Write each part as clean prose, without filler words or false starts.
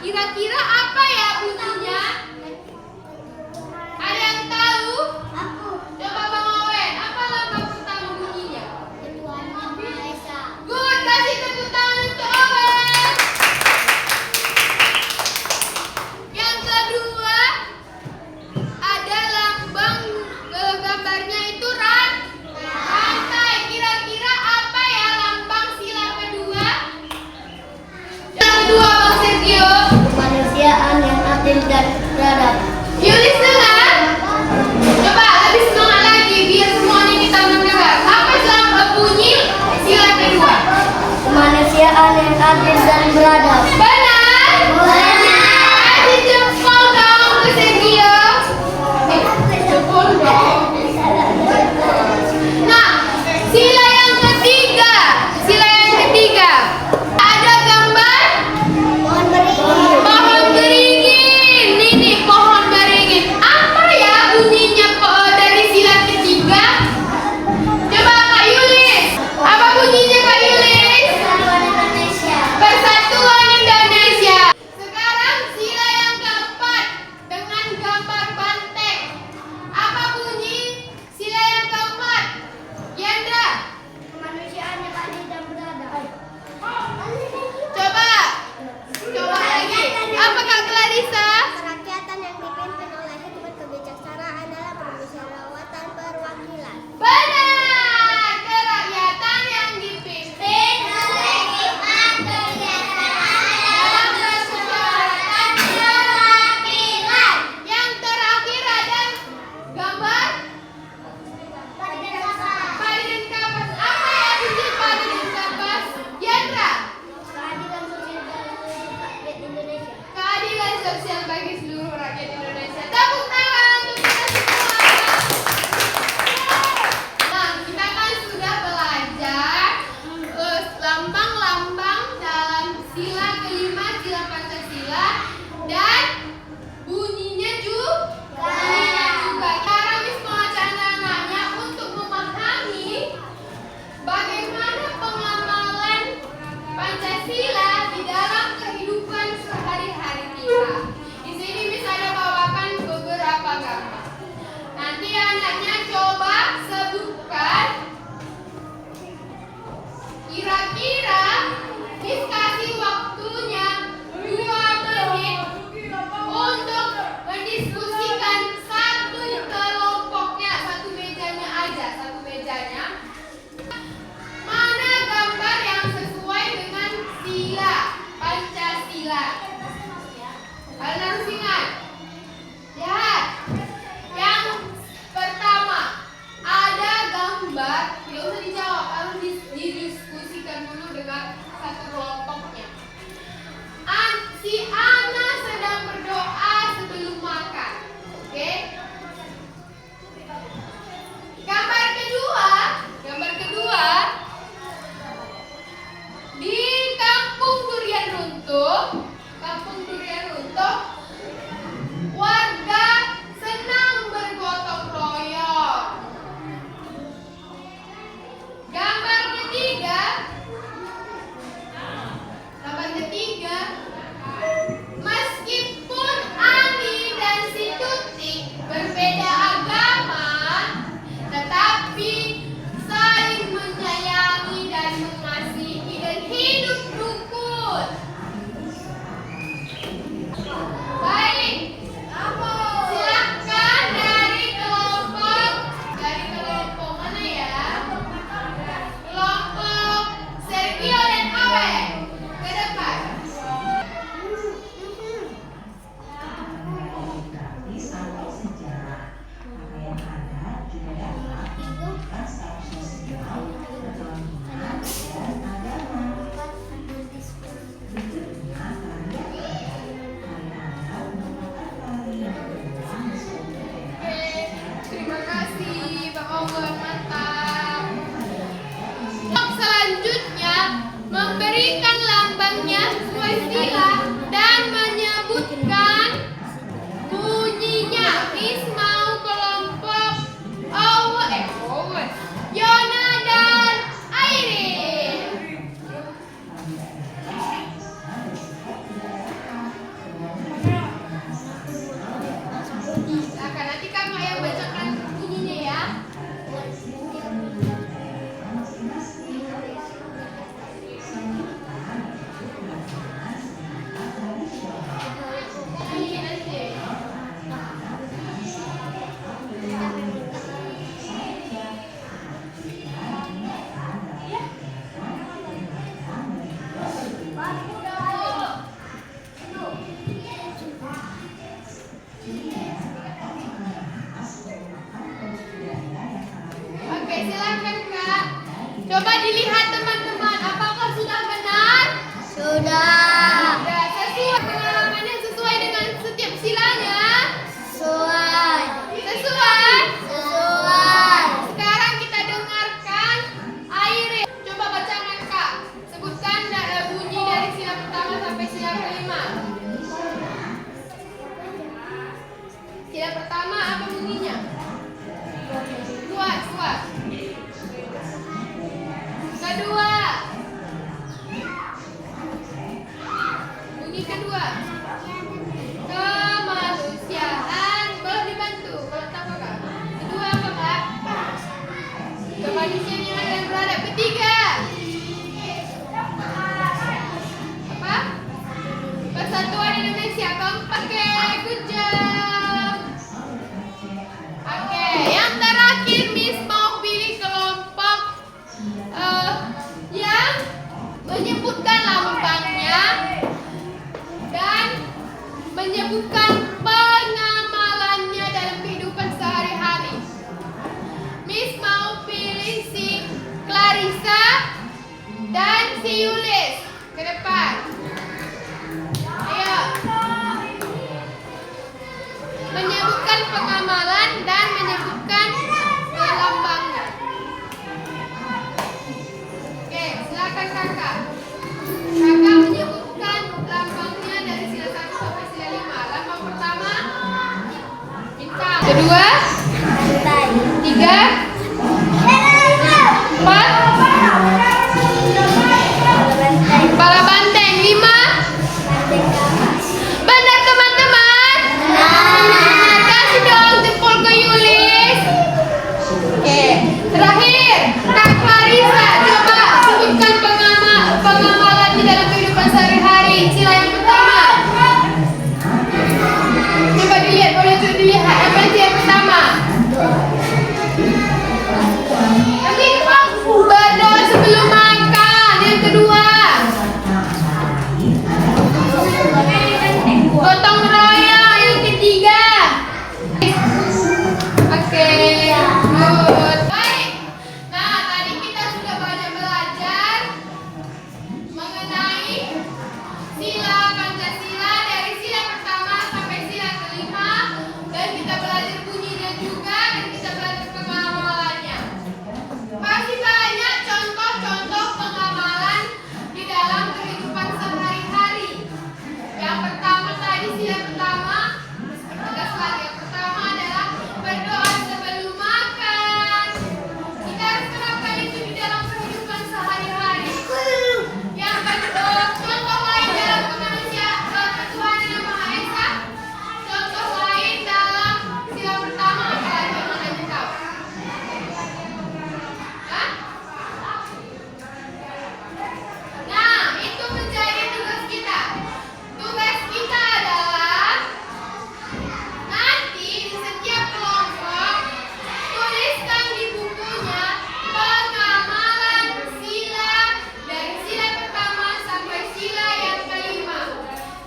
Kira-kira apa ya bunyinya? Ada yang tahu? Aku. Coba Bang Owen, apa lambang pertama bunyinya? Ketuaan Malaysia. Good, kasih tepuk tangan untuk Owen. Yang kedua, ada lambang gambarnya itu rantai. Kira-kira apa ya lambang sila kedua? Yang kedua Bang Sergio. Kemanusiaan yang adil dan beradab. Yulis dengar. Coba lebih semangat lagi biar semuanya kita mendengar. Apa bunyi sila kedua? Kemanusiaan yang adil dan beradab. Benar. Kasih jempol dong ke Sergio. Jempol dong. Nah, sila yang ketiga. Ada gambar Mohon beringin. pohon beringin. Ini pohon beringin. Apa ya bunyinya dari sila ketiga? Coba Kak Yulis. Apa bunyinya Kak Yulis? Persatuan Indonesia. Persatuan Indonesia. Sekarang sila yang keempat dengan gambar banteng. Apa bunyi sila yang keempat? Yandra, Kemanusiaan yang adil dan beradab. coba lagi. Apa Kak Clarissa? Kerakyatan yang dipimpin oleh hikmat kebijaksanaan dalam permusyawaratan perwakilan. Benar. Kerakyatan yang dipimpin oleh hikmat kebijaksanaan dalam permusyawaratan perwakilan. Yang terakhir ada gambar padi dan kapas. Apa ya bunyi padi dan kapas? Yandra, Keadilan sosial bagi seluruh rakyat keadilan sosial bagi seluruh rakyat Indonesia. Indonesia. Tepuk tangan untuk kita semua. Nah, kita kan sudah belajar lambang-lambang dalam sila kelima, sila Pancasila, dan bunyinya juga. Sekarang Miss mau anak-anaknya untuk memahami bagaimana pengamalan Pancasila di dalam kehidupan sehari-hari kita. Di sini bisa ada bawakan beberapa gambar. Nanti anaknya coba sebutkan kira-kira Miss kasih waktunya 2 menit untuk mendiskusikan satu kelompoknya, satu mejanya aja, satu mejanya. Mana gambar yang sesuai dengan sila Pancasila? Kalian harus ingat. Lihat. Yang pertama, ada gambar, tidak usah dijawab, harus didiskusikan dulu dengan satu kelompoknya. Si Ana sedang berdoa sebelum makan. Oke? Gambar kedua, di Kampung Durian Runtuh, warga senang bergotong royong. Gambar ketiga, silakan Kak. Coba dilihat teman-teman, apakah sudah benar? Sudah. Sudah sesuai pengalamannya sesuai dengan setiap silanya? Sesuai. Sesuai? Sesuai. Sekarang kita dengarkan Airin. Coba bacakan Kak. Sebutkan bunyi dari sila pertama sampai sila kelima. Sila pertama apa bunyinya? Kuat, kuat. Kedua. Bunyi kedua. Kemanusiaan. Boleh dibantu kalau tak apa Kak. Kedua apa Kak? Kemanusiaan yang adil dan beradab. Ketiga. Apa? Persatuan Indonesia. Keempat. Oke, good job. Oke, yang terakhir Miss mau pilih kelompok yang menyebutkan lambangnya dan menyebutkan pengamalannya dalam kehidupan sehari-hari. Miss mau pilih si Clarissa dan si Yulis ke depan. Ayo. Menyebutkan pengamalan dan menyebutkan lambangnya. Oke, silakan Kakak. Kakak menyebutkan lambangnya dari sila 1 sampai sila 5. Lambang pertama bintang. Kedua, Lantai. tiga, empat, Lantai. kepala banteng. 5, Lantai ke atas. benar teman-teman. Nah, kasih dong jempol ke Yulis. Oke, terakhir Kak Clarissa, coba sebutkan pengamalannya dalam kehidupan sehari-hari. Sila yang pertama. Coba dilihat, boleh dilihat apa sila yang pertama? Berdoa sebelum makan. Yang kedua, gotong royong. Yang ketiga, oke, good. Baik. Nah, tadi kita sudah banyak belajar mengenai sila Pancasila dari sila pertama sampai sila kelima, dan kita belajar bunyinya juga dan kita belajar pengamalannya. Masih banyak contoh-contoh pengamalan di dalam kehidupan sehari-hari. Yang pertama tadi sila pertama, tegas lagi. Yang pertama adalah berdoa sebelum makan. Kita harus terapkan itu di dalam kehidupan sehari-hari. Yang kedua, contoh lain dalam kemanusiaan Tuhan Yang Maha Esa. Contoh lain dalam sila pertama apa lagi yang mana yang tahu? Hah? Nah, itu menjadi tugas kita. Tugas kita adalah nanti di setiap kelompok tuliskan di bukunya pengamalan sila dari sila pertama sampai sila yang kelima.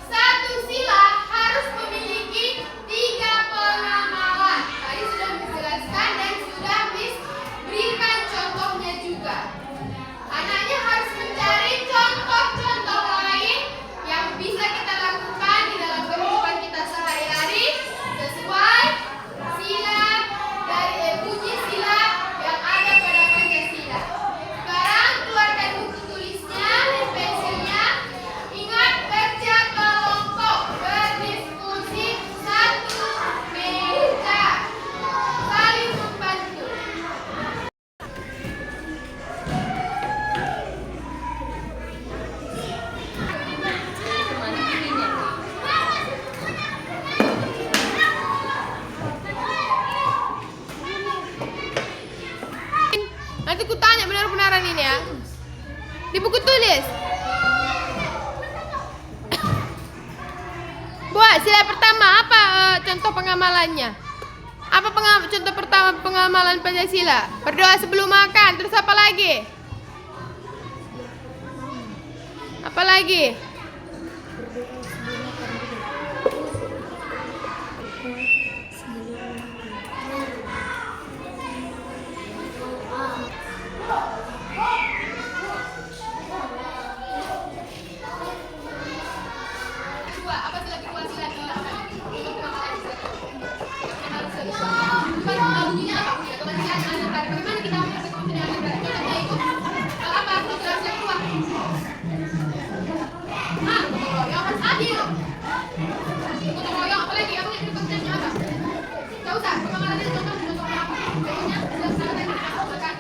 Satu sila harus memiliki 3 pengamalan. Tadi sudah dijelaskan dan sudah Miss berikan contohnya juga. Anaknya harus mencari contoh-contoh lain yang bisa kita lakukan di dalam kehidupan kita sehari-hari sesuai sila dari bunyi sila yang ada pada Pancasila. Sekarang keluarkan buku tulisnya dan pensilnya. Ingat kerja kelompok, berdiskusi, satu meja, saling membantu. Nanti ku tanya benar-benaran ini ya. Di buku tulis. Buat sila pertama apa contoh pengamalannya? Apa contoh pertama pengamalan Pancasila? Berdoa sebelum makan. Terus apa lagi? Apa lagi? ketentuan silat untuk pemahaman silat. Bukan bunyinya apa? Ketentuan silat dengan negara. Bagaimana kita memperhatikan dengan negara? Kita ikut apa? Ketentuan silat keluar. Gotong royong harus adil. Gotong royong apalagi? Apa yang diperlukannya apa? Gak usah. Pemahamannya contoh gotong royong apa? Contohnya sudah sangat makan keluarga.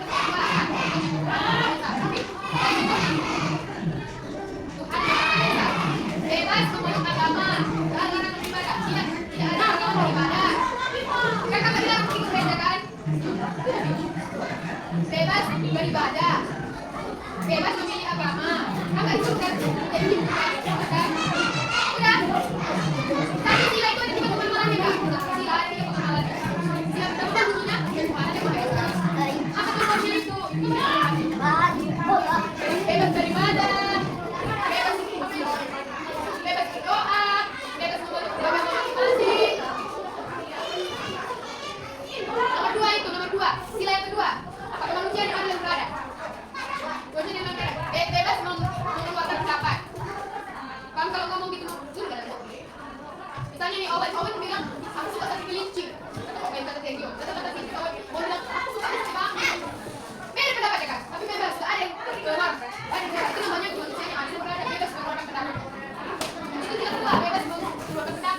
Bebas memeluk agama, larangan beribadah. Tidak ada larangan beribadah. Kakak bilang ikut gereja kan? Bebas beribadah, bebas memilih agama. Kakak itu kan jadi kan? Udah. Tapi sila itu ada 3 pemahamannya kak. Sila ada 3 pemahamannya. Sila pertama bunyinya ada pemahaman. Apa tujuannya itu? Bebas beribadah. Bebas berdoa, bebas memeluk agama masing-masing. Nomor 2, sila yang kedua. Apa kemanusiaan yang adil dan beradab? Kemanusiaan yang beradab. Bebas mengeluarkan pendapat. Kamu kalau ngomong gitu, jujur gak ada. Misalnya nih, Owen bilang, aku suka tadi kelinci. Kata Owen, kata Tegio. Kata Tegio, Owen bilang, aku suka kelinci banget. Beda pendapatnya kan? Tapi bebas, gak ada yang keluar. Ada itu namanya kemanusiaan yang adil dan beradab. Bebas mengeluarkan pendapat. Itu tidak keluar, bebas mengeluarkan pendapat.